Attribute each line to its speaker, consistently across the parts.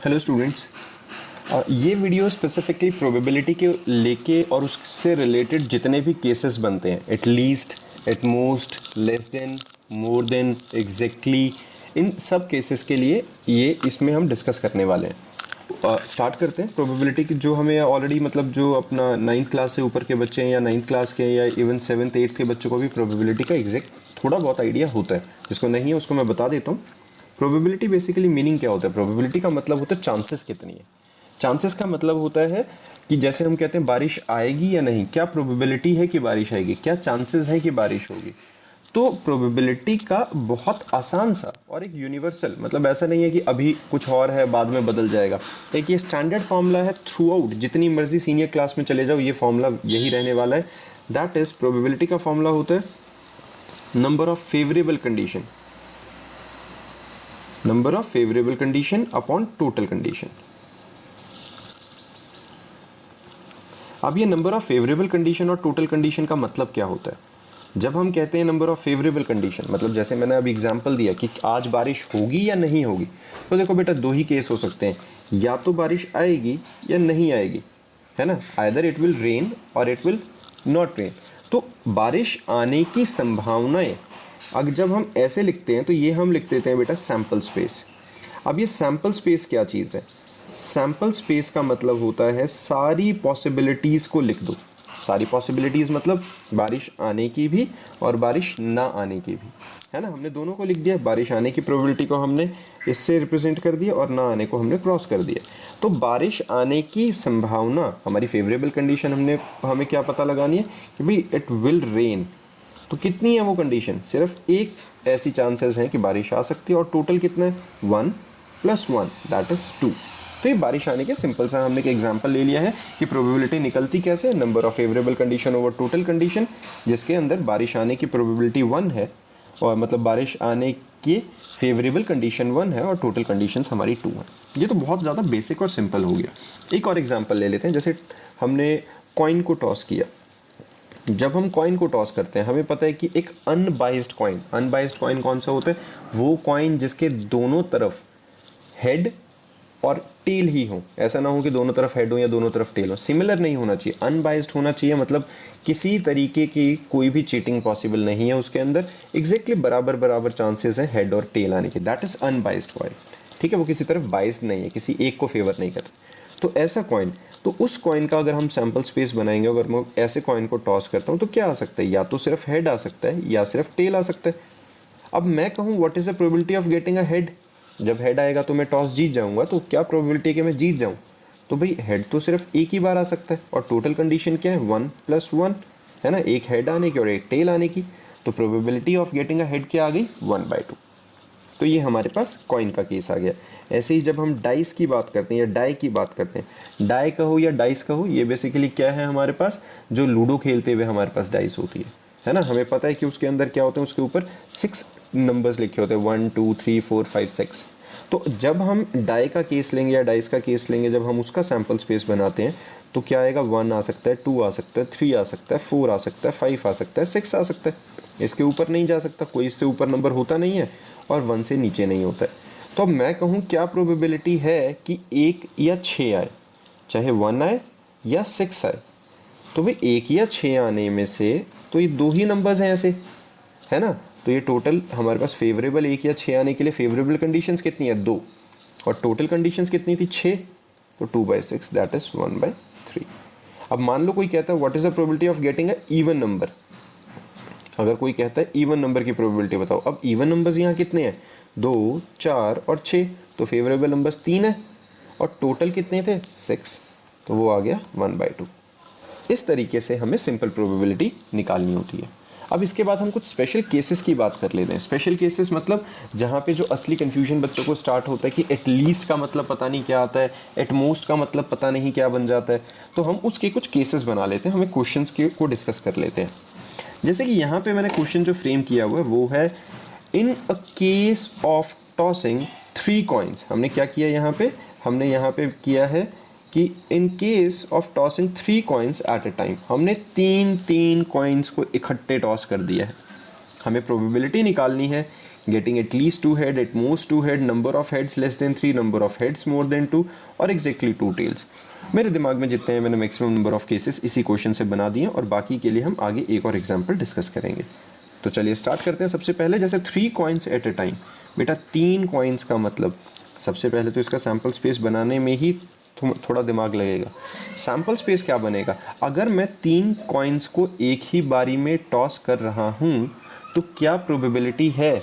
Speaker 1: Hello students, ये video specifically probability के लेके और उससे रिलेटेड जितने भी केसेस बनते हैं, at least, at most, less than, more than, exactly, इन सब केसेस के लिए ये इसमें हम डिस्कस करने वाले हैं। स्टार्ट करते हैं। प्रोबेबिलिटी की जो हमें ऑलरेडी मतलब जो अपना 9th क्लास से ऊपर के बच्चे हैं या 9th क्लास के या इवन 7th 8th के बच्चों को भी प्रोबेबिलिटी का एग्जैक्ट थोड़ा बहुत आइडिया होता है। जिसको नहीं है उसको मैं बता देता हूँ। प्रोबेबिलिटी बेसिकली मीनिंग क्या होता है? प्रोबेबिलिटी का मतलब होता है चांसेस कितनी है। चांसेस का मतलब होता है कि जैसे हम कहते हैं बारिश आएगी या नहीं, क्या प्रोबेबिलिटी है कि बारिश आएगी, क्या चांसेस है कि बारिश होगी। तो प्रोबेबिलिटी का बहुत आसान सा और एक यूनिवर्सल, मतलब ऐसा नहीं है कि अभी कुछ और है बाद में बदल जाएगा। एक ये स्टैंडर्ड फॉर्मूला है थ्रू आउट, जितनी मर्जी सीनियर क्लास में चले जाओ ये फॉर्मूला यही रहने वाला है। दैट इज प्रोबेबिलिटी का फॉर्मूला होता है number of favourable condition, number of favourable condition upon total condition. अब ये नंबर ऑफ फेवरेबल कंडीशन और टोटल कंडीशन का मतलब क्या होता है? जब हम कहते हैं नंबर ऑफ फेवरेबल कंडीशन, मतलब जैसे मैंने अभी एग्जांपल दिया कि आज बारिश होगी या नहीं होगी, तो देखो बेटा दो ही केस हो सकते हैं, या तो बारिश आएगी या नहीं आएगी, है ना। आइदर इट विल रेन और इट विल नॉट रेन। तो बारिश आने की संभावनाएं अगर जब हम ऐसे लिखते हैं तो ये हम लिख देते हैं बेटा सैम्पल स्पेस। अब ये सैम्पल स्पेस क्या चीज़ है? सैम्पल स्पेस का मतलब होता है सारी पॉसिबिलिटीज़ को लिख दो। सारी पॉसिबिलिटीज़ मतलब बारिश आने की भी और बारिश ना आने की भी, है ना। हमने दोनों को लिख दिया। बारिश आने की प्रोबेबिलिटी को हमने इससे रिप्रेजेंट कर दिया और ना आने को हमने क्रॉस कर दिया। तो बारिश आने की संभावना हमारी फेवरेबल कंडीशन हमें क्या पता लगानी है कि भाई इट विल रेन। तो कितनी है वो कंडीशन? सिर्फ एक ऐसी चांसेस हैं कि बारिश आ सकती है और टोटल कितना है? 1 + 1 दैट इज 2। तो ये बारिश आने के सिंपल सा हमने एक एग्जांपल ले लिया है कि प्रोबेबिलिटी निकलती कैसे? Number of favourable condition over total condition, जिसके अंदर बारिश आने की प्रोबेबिलिटी 1 है और मतलब बारिश आने की फेवरेबल कंडीशन 1 है और टोटल कंडीशंस हमारी 2 हैं। ये तो बहुत ज़्यादा बेसिक और सिंपल हो गया। एक और एग्जाम्पल ले लेते हैं। जैसे हमने कॉइन को टॉस किया। जब हम कॉइन को टॉस करते हैं हमें पता है कि एक अनबाइस्ड कॉइन कौन सा होता है? वो कॉइन जिसके दोनों तरफ हेड और टेल ही हो। ऐसा ना हो कि दोनों तरफ हेड हो या दोनों तरफ टेल हो। सिमिलर नहीं होना चाहिए, अनबाइस्ड होना चाहिए। मतलब किसी तरीके की कोई भी चीटिंग पॉसिबल नहीं है उसके अंदर। एग्जैक्टली बराबर बराबर चांसेस हैं हेड और टेल आने के। That is unbiased coin. ठीक है, वो किसी तरफ बाइस्ड नहीं है, किसी एक को फेवर नहीं करता। तो ऐसा कॉइन, तो उस कॉइन का अगर हम सैम्पल स्पेस बनाएंगे, अगर मैं ऐसे कॉइन को टॉस करता हूँ तो क्या आ सकता है? या तो सिर्फ हेड आ सकता है या सिर्फ टेल आ सकता है। अब मैं कहूँ what is the probability of getting a head? जब हेड आएगा तो मैं टॉस जीत जाऊंगा, तो क्या प्रोबेबिलिटी है कि मैं जीत जाऊं? तो भाई हेड तो सिर्फ एक ही बार आ सकता है और टोटल कंडीशन क्या है? 1 + 1, है ना। एक हेड आने की और एक टेल आने की। तो probability of getting a head क्या आ गई? 1/2। तो ये हमारे पास कॉइन का केस आ गया। ऐसे ही जब हम डाइस की बात करते हैं या डाई की बात करते हैं, डाई कहो या डाइस कहो, ये बेसिकली क्या है हमारे पास? जो लूडो खेलते हुए हमारे पास डाइस होती है ना। हमें पता है कि उसके अंदर क्या होते हैं, उसके ऊपर 6 नंबर्स लिखे होते हैं, 1 2 3 4 5 6। तो जब हम डाई का केस लेंगे या डाइस का केस लेंगे, जब हम उसका सैम्पल स्पेस बनाते हैं तो क्या आएगा? 1 आ सकता है, 2 आ सकता है, 3 आ सकता है, 4 आ सकता है, 5 आ सकता है, 6 आ सकता है। इसके ऊपर नहीं जा सकता, कोई इससे ऊपर नंबर होता नहीं है और 1 से नीचे नहीं होता है। तो अब मैं कहूँ क्या प्रोबेबिलिटी है कि 1 या 6 आए, चाहे 1 आए या 6 आए। तो भाई 1 या 6 आने में से तो ये दो ही नंबर्स हैं ऐसे, है ना। तो ये टोटल हमारे पास फेवरेबल 1 या 6 आने के लिए फेवरेबल कंडीशंस कितनी है? 2। और टोटल कंडीशंस कितनी थी? 6। तो 2/6 दैट इज 1/3। अब मान लो कोई कहता है what is the probability of getting a even number. अगर कोई कहता है इवन नंबर की प्रोबेबिलिटी बताओ। अब इवन नंबर्स यहाँ कितने हैं? 2, 4 और 6। तो फेवरेबल नंबर्स 3 है और टोटल कितने थे? 6। तो वो आ गया 1/2। इस तरीके से हमें सिंपल प्रोबेबिलिटी निकालनी होती है। अब इसके बाद हम कुछ स्पेशल केसेस की बात कर लेते हैं। स्पेशल केसेस मतलब जहाँ पे जो असली कन्फ्यूजन बच्चों को स्टार्ट होता है कि एट लीस्ट का मतलब पता नहीं क्या आता है, एट मोस्ट का मतलब पता नहीं क्या बन जाता है। तो हम उसके कुछ केसेस बना लेते हैं, हमें क्वेश्चंस को डिस्कस कर लेते हैं। जैसे कि यहाँ पे मैंने क्वेश्चन जो फ्रेम किया हुआ है वो है in a case of tossing 3 coins. हमने क्या किया यहाँ पे? हमने यहाँ पे किया है कि in case of tossing 3 coins at a time, हमने 3 कॉइन्स को इकट्ठे टॉस कर दिया है। हमें प्रोबेबिलिटी निकालनी है getting at least 2 head, at most 2 head, number of heads less than 3, number of heads more than 2 और एग्जैक्टली 2 टेल्स। मेरे दिमाग में जितने हैं मैंने मैक्सिमम नंबर ऑफ केसेस इसी क्वेश्चन से बना दिए और बाकी के लिए हम आगे एक और एग्जाम्पल डिस्कस करेंगे। तो चलिए स्टार्ट करते हैं। सबसे पहले जैसे 3 कॉइन्स एट ए टाइम, बेटा 3 कॉइन्स का मतलब सबसे पहले तो इसका सैम्पल स्पेस बनाने में ही थोड़ा दिमाग लगेगा। सैम्पल स्पेस क्या बनेगा, अगर मैं 3 कॉइन्स को एक ही बारी में टॉस कर रहा हूँ तो क्या प्रोबेबिलिटी है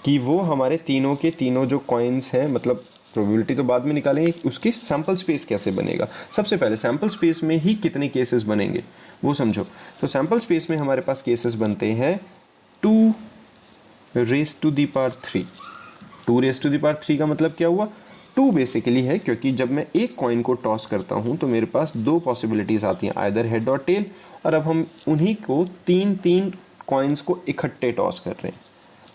Speaker 1: कि वो हमारे तीनों के तीनों जो कॉइन्स हैं, मतलब प्रोबेबिलिटी तो बाद में निकालेंगे, उसकी सैम्पल स्पेस कैसे बनेगा। सबसे पहले सैम्पल स्पेस में ही कितने केसेस बनेंगे वो समझो। तो सैम्पल स्पेस में हमारे पास केसेस बनते हैं 2 raise to the power 3। 2 raise to the power 3 का मतलब क्या हुआ, 2 बेसिकली है क्योंकि जब मैं एक कॉइन को टॉस करता हूँ तो मेरे पास 2 पॉसिबिलिटीज़ आती हैं, आइदर हेड और टेल, और अब हम उन्हीं को 3 कॉइन्स को इकट्ठे टॉस कर रहे हैं।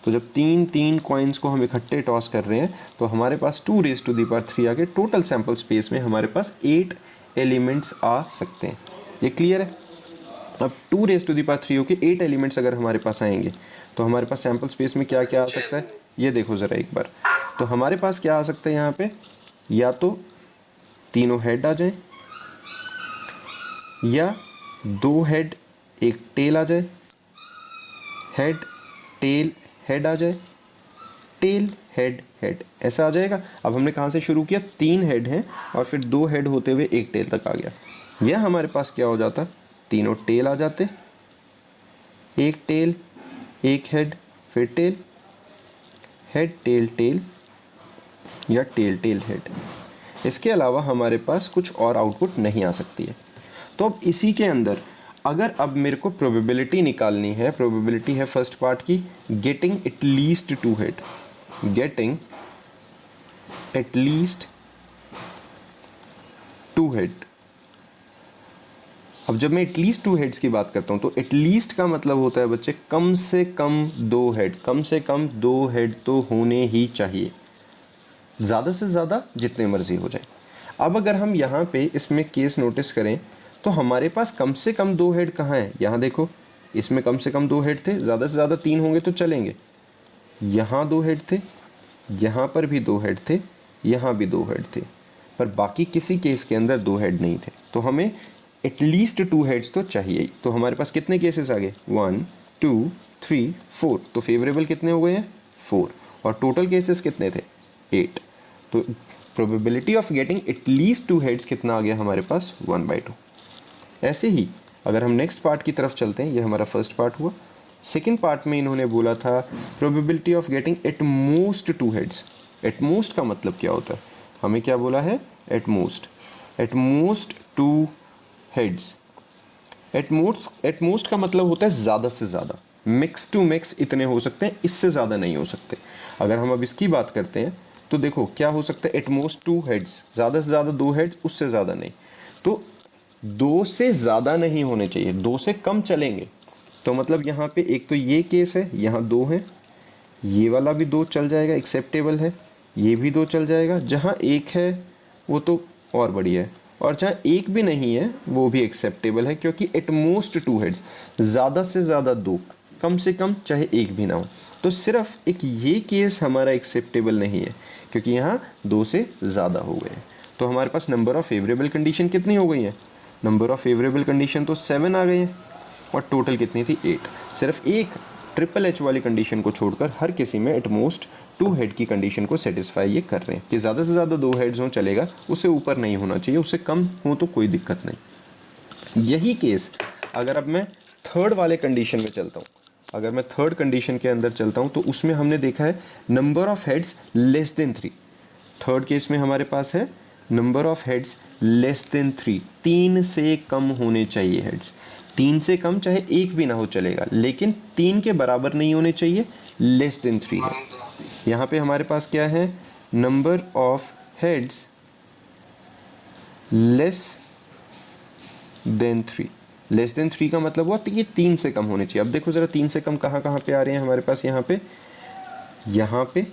Speaker 1: तो जब 3 कॉइन्स को हम इकट्ठे टॉस कर रहे हैं तो हमारे पास 2 रेज़ टू द पावर 3 आके टोटल सैम्पल स्पेस में हमारे पास 8 एलिमेंट्स आ सकते हैं। ये क्लियर है। अब 2 रेज़ टू द पावर 3 के 8 एलिमेंट्स अगर हमारे पास आएंगे तो हमारे पास सैम्पल स्पेस में क्या क्या आ सकता है, ये देखो ज़रा एक बार। तो हमारे पास क्या आ सकता है यहाँ पे, या तो तीनों हेड आ जाएं, या 2 हेड 1 टेल आ जाए, हेड टेल हेड आ जाए, टेल हेड हेड, ऐसा आ जाएगा। अब हमने कहाँ से शुरू किया, 3 हेड हैं और फिर 2 हेड होते हुए 1 टेल तक आ गया। यह हमारे पास क्या हो जाता, तीनों टेल आ जाते, 1 टेल 1 हेड फिर टेल, हेड टेल टेल या टेल टेल हेड। इसके अलावा हमारे पास कुछ और आउटपुट नहीं आ सकती है। तो अब इसी के अंदर अगर अब मेरे को प्रोबेबिलिटी निकालनी है, प्रोबेबिलिटी है फर्स्ट पार्ट की getting at least 2 head, getting at least 2 head. अब जब मैं एटलीस्ट 2 हेड्स की बात करता हूँ तो एटलीस्ट का मतलब होता है बच्चे कम से कम 2 हेड, कम से कम 2 हेड तो होने ही चाहिए, ज़्यादा से ज़्यादा जितने मर्जी हो जाए। अब अगर हम यहाँ पे इसमें केस नोटिस करें तो हमारे पास कम से कम 2 हेड कहाँ हैं, यहाँ देखो, इसमें कम से कम 2 हेड थे, ज़्यादा से ज़्यादा 3 होंगे तो चलेंगे। यहाँ 2 हेड थे, यहाँ पर भी 2 हेड थे, यहाँ भी 2 हेड थे, पर बाकी किसी केस के अंदर 2 हेड नहीं थे। तो हमें एटलीस्ट 2 हेड्स तो चाहिए ही। तो हमारे पास कितने केसेस आ गए, 1 2 3 4। तो फेवरेबल कितने हो गए हैं, 4, और टोटल केसेस कितने थे, 8। तो probability of getting at least 2 heads कितना आ गया हमारे पास, 1/2। ऐसे ही अगर हम नेक्स्ट पार्ट की तरफ चलते हैं, ये हमारा फर्स्ट पार्ट हुआ। सेकेंड पार्ट में इन्होंने बोला था probability of getting at most 2 heads. At most का मतलब क्या होता है, हमें क्या बोला है, at most 2 heads. At most का मतलब होता है ज़्यादा से ज़्यादा, मिक्स टू मिक्स इतने हो सकते हैं, इससे ज़्यादा नहीं हो सकते। अगर हम अब इसकी बात करते हैं तो देखो क्या हो सकता है, एट मोस्ट 2 हेड्स, ज़्यादा से ज़्यादा 2 हेड्स, उससे ज़्यादा नहीं। तो 2 से ज़्यादा नहीं होने चाहिए, 2 से कम चलेंगे। तो मतलब यहाँ पे एक तो ये केस है, यहाँ 2 है, ये वाला भी 2 चल जाएगा, एक्सेप्टेबल है, ये भी 2 चल जाएगा। जहाँ 1 है वो तो और बढ़िया है, और जहाँ 1 भी नहीं है वो भी एक्सेप्टेबल है, क्योंकि एट मोस्ट 2 हेड्स, ज़्यादा से ज़्यादा 2, कम से कम चाहे 1 भी ना हो। तो सिर्फ एक ये केस हमारा एक्सेप्टेबल नहीं है क्योंकि यहाँ 2 से ज़्यादा हो गए। तो हमारे पास नंबर ऑफ़ फेवरेबल कंडीशन कितनी हो गई है, नंबर ऑफ़ फेवरेबल कंडीशन तो 7 आ गई है, और टोटल कितनी थी, 8। सिर्फ एक ट्रिपल एच वाली कंडीशन को छोड़कर हर किसी में एट मोस्ट 2 हेड की कंडीशन को सेटिस्फाई ये कर रहे हैं कि ज़्यादा से ज़्यादा 2 हेड्स हों चलेगा, उससे ऊपर नहीं होना चाहिए, उससे कम हो तो कोई दिक्कत नहीं। यही केस अगर अब मैं थर्ड वाले कंडीशन में चलता हूँ, अगर मैं थर्ड कंडीशन के अंदर चलता हूँ तो उसमें हमने देखा है number of heads less than 3। Third case में हमारे पास है number of heads less than 3, 3 से कम होने चाहिए हेड्स। 3 से कम चाहे 1 भी ना हो चलेगा, लेकिन 3 के बराबर नहीं होने चाहिए, लेस देन 3 है। यहाँ पे हमारे पास क्या है, number of heads less than 3। Less than 3 का मतलब हुआ कि ये 3 से कम होने चाहिए। अब देखो ज़रा 3 से कम कहाँ कहाँ पे आ रहे हैं हमारे पास, यहाँ पे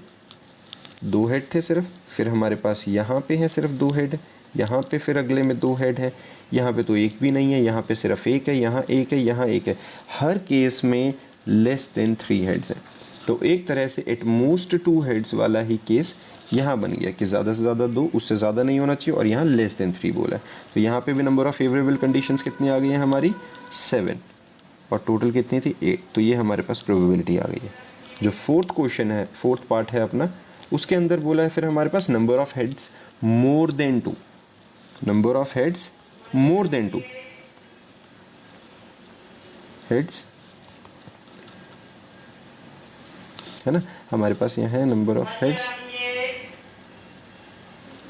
Speaker 1: 2 हेड थे सिर्फ, फिर हमारे पास यहाँ पे है सिर्फ 2 हेड, यहाँ पे फिर अगले में 2 हेड है, यहाँ पे तो 1 भी नहीं है, यहाँ पे सिर्फ 1 है, यहाँ 1 है, यहाँ 1 है। हर केस में लेस देन 3 हेड्स हैं। तो एक तरह से एट मोस्ट 2 हेड्स वाला ही केस यहाँ बन गया कि ज़्यादा से ज़्यादा 2, उससे ज़्यादा नहीं होना चाहिए, और यहाँ लेस देन 3 बोला है। तो यहाँ पे भी नंबर ऑफ फेवरेबल कंडीशंस कितनी आ गई है हमारी 7, और टोटल कितनी थी 8। तो ये हमारे पास प्रोबेबिलिटी आ गई है। जो फोर्थ क्वेश्चन है, फोर्थ पार्ट है अपना, उसके अंदर बोला है फिर हमारे पास number of heads more than 2, number of heads more than 2 heads, है ना। हमारे पास यहाँ है number of heads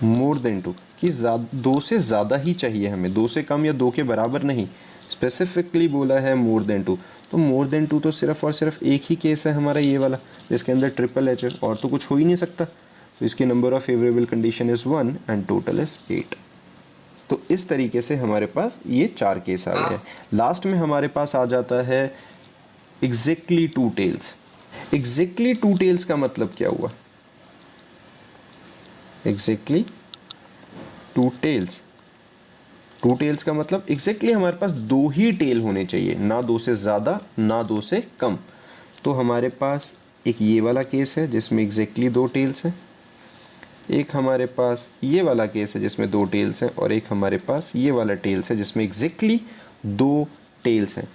Speaker 1: more than 2 कि 2 से ज़्यादा ही चाहिए हमें, 2 से कम या 2 के बराबर नहीं, स्पेसिफिकली बोला है मोर देन 2। तो मोर देन 2 तो सिर्फ और सिर्फ एक ही केस है हमारा ये वाला, जिसके अंदर ट्रिपल एच है, और तो कुछ हो ही नहीं सकता। तो इसकी number of favourable condition is 1 and total is 8। तो इस तरीके से हमारे पास ये 4 केस आ गए हैं। लास्ट में हमारे पास आ जाता है एग्जैक्टली 2 टेल्स। एग्जैक्टली 2 टेल्स का मतलब क्या हुआ? एग्जैक्टली 2 टेल्स, 2 टेल्स का मतलब एग्जैक्टली हमारे पास 2 ही टेल होने चाहिए, ना 2 से ज़्यादा ना 2 से कम। तो हमारे पास एक ये वाला केस है जिसमें एग्जैक्टली 2 टेल्स हैं, एक हमारे पास ये वाला केस है जिसमें 2 टेल्स हैं, और एक हमारे पास ये वाला टेल्स है जिसमें एग्जैक्टली 2 टेल्स हैं।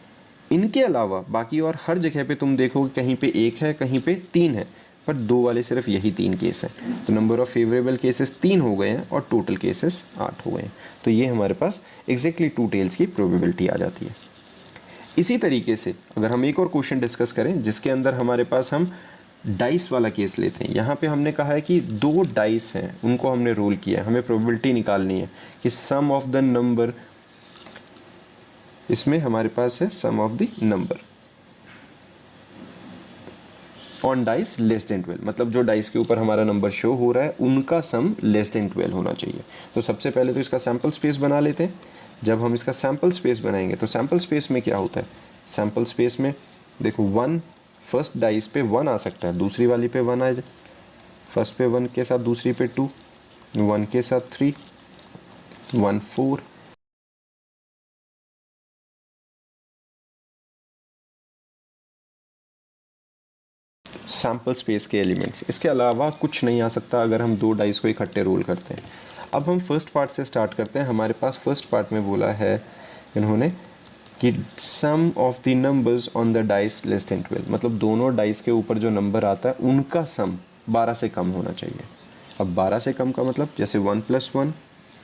Speaker 1: इनके अलावा बाकी और हर जगह पे तुम देखोगे कहीं पे 1 है, कहीं पे 3 है, पर 2 वाले सिर्फ यही 3 केस हैं। तो नंबर ऑफ फेवरेबल केसेस 3 हो गए हैं और टोटल केसेस 8 हो गए हैं। तो ये हमारे पास एग्जैक्टली 2 टेल्स की प्रोबेबिलिटी आ जाती है। इसी तरीके से अगर हम एक और क्वेश्चन डिस्कस करें जिसके अंदर हमारे पास हम डाइस वाला केस लेते हैं। यहाँ पे हमने कहा है कि 2 डाइस हैं, उनको हमने रोल किया है, हमें प्रोबेबिलिटी निकालनी है कि सम ऑफ द नंबर, इसमें हमारे पास है sum of the number on dice less than 12, मतलब जो डाइस के ऊपर हमारा नंबर शो हो रहा है उनका सम लेस देन 12 होना चाहिए। तो सबसे पहले तो इसका सैम्पल स्पेस बना लेते हैं। जब हम इसका सैम्पल स्पेस बनाएंगे तो सैम्पल स्पेस में क्या होता है, सैम्पल स्पेस में देखो 1 फर्स्ट डाइस पे 1 आ सकता है, दूसरी वाली पे 1 आ जाए, फर्स्ट पे 1 के साथ दूसरी पे 2, 1 के साथ 3, 1 4, सैम्पल स्पेस के एलिमेंट्स। इसके अलावा कुछ नहीं आ सकता अगर हम 2 डाइस को इकट्ठे रोल करते हैं। अब हम फर्स्ट पार्ट से स्टार्ट करते हैं। हमारे पास फर्स्ट पार्ट में बोला है इन्होंने कि sum of the numbers on the dice less than 12, मतलब दोनों डाइस के ऊपर जो नंबर आता है उनका सम 12 से कम होना चाहिए। अब 12 से कम का मतलब जैसे 1 + 1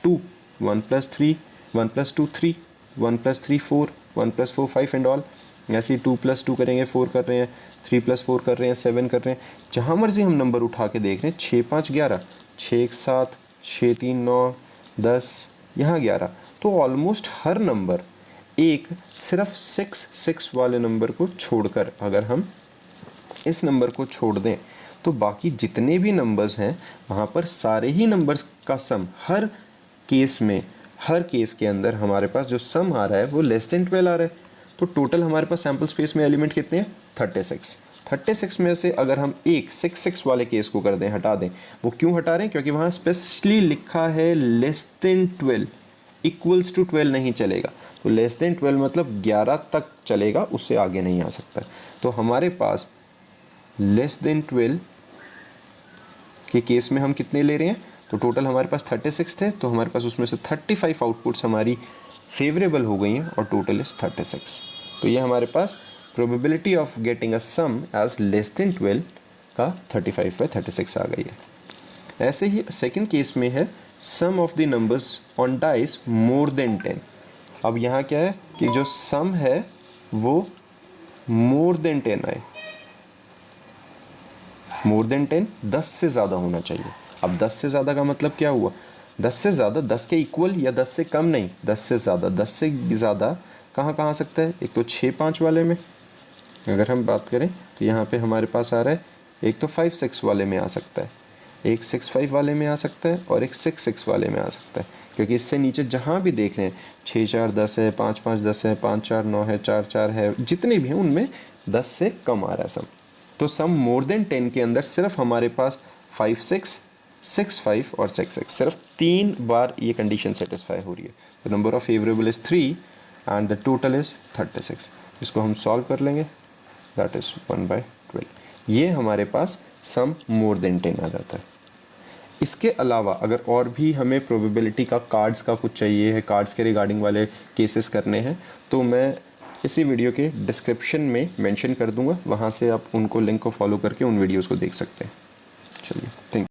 Speaker 1: 2, 1 + 3 1 + 2 3, 1 + 3 4, 1 + 4 5 एंड ऑल। ऐसे ही 2 + 2 करेंगे 4 कर रहे हैं, 3 + 4 कर रहे हैं 7 कर रहे हैं। जहाँ मर्जी हम नंबर उठा के देख रहे हैं, 6 5 11, 6 1 7, 6 3 9 10, यहाँ 11। तो ऑलमोस्ट हर नंबर एक सिर्फ 6 6 वाले नंबर को छोड़कर, अगर हम इस नंबर को छोड़ दें तो बाकी जितने भी नंबर्स हैं वहाँ पर सारे ही नंबर्स का सम हर केस में, हर केस के अंदर हमारे पास जो सम आ रहा है वो लेस देन 12 आ रहा है। तो टोटल हमारे पास सैम्पल स्पेस में एलिमेंट कितने हैं 36। 36 में से अगर हम एक 6 6 वाले केस को कर दें, हटा दें, वो क्यों हटा रहे हैं? क्योंकि वहाँ स्पेशली लिखा है लेस देन 12, इक्वल्स टू 12 नहीं चलेगा। तो लेस देन 12 मतलब 11 तक चलेगा, उससे आगे नहीं आ सकता। तो हमारे पास लेस देन 12 के केस में हम कितने ले रहे हैं? तो टोटल हमारे पास 36 थे, तो हमारे पास उसमें से 35 आउटपुट्स हमारी फेवरेबल हो गई हैं और टोटल इज 36। तो ये हमारे पास probability of getting a sum as less than 12 का 35/36 आ गई है। ऐसे ही सेकंड केस में है sum of the numbers on dice more than 10। अब यहाँ क्या है कि जो सम है वो मोर देन 10 आए, मोर देन 10 10 से ज़्यादा होना चाहिए। अब 10 से ज़्यादा का मतलब क्या हुआ? 10 से ज़्यादा 10 के इक्वल या 10 से कम नहीं, 10 से ज़्यादा। 10 से ज़्यादा कहाँ कहाँ आ सकता है? एक तो 6 5 वाले में अगर हम बात करें तो यहाँ पे हमारे पास आ रहा है, एक तो 5 6 वाले में आ सकता है, एक 6 5 वाले में आ सकता है और एक 6 6 वाले में आ सकता है। क्योंकि इससे नीचे जहाँ भी देख रहे हैं 6 4 10 है, 5 5 10 है, 5 4 9 है, 4 4 है, जितने भी हैं उनमें 10 से कम आ रहा है सम। तो सम मोर देन 10 के अंदर सिर्फ हमारे पास 5 6 6 5 और 6 6, सिर्फ 3 बार ये कंडीशन सेटिस्फाई हो रही है। तो number of favourable is 3 and the total is 36। इसको हम सॉल्व कर लेंगे, दैट इज़ 1/12। ये हमारे पास सम मोर देन 10 आ जाता है। इसके अलावा अगर और भी हमें प्रोबेबिलिटी का कार्ड्स का कुछ चाहिए है, कार्ड्स के रिगार्डिंग वाले केसेस करने हैं, तो मैं इसी वीडियो के डिस्क्रिप्शन में मेंशन कर दूंगा, वहाँ से आप उनको लिंक को फॉलो करके उन वीडियोस को देख सकते हैं। चलिए, थैंक यू।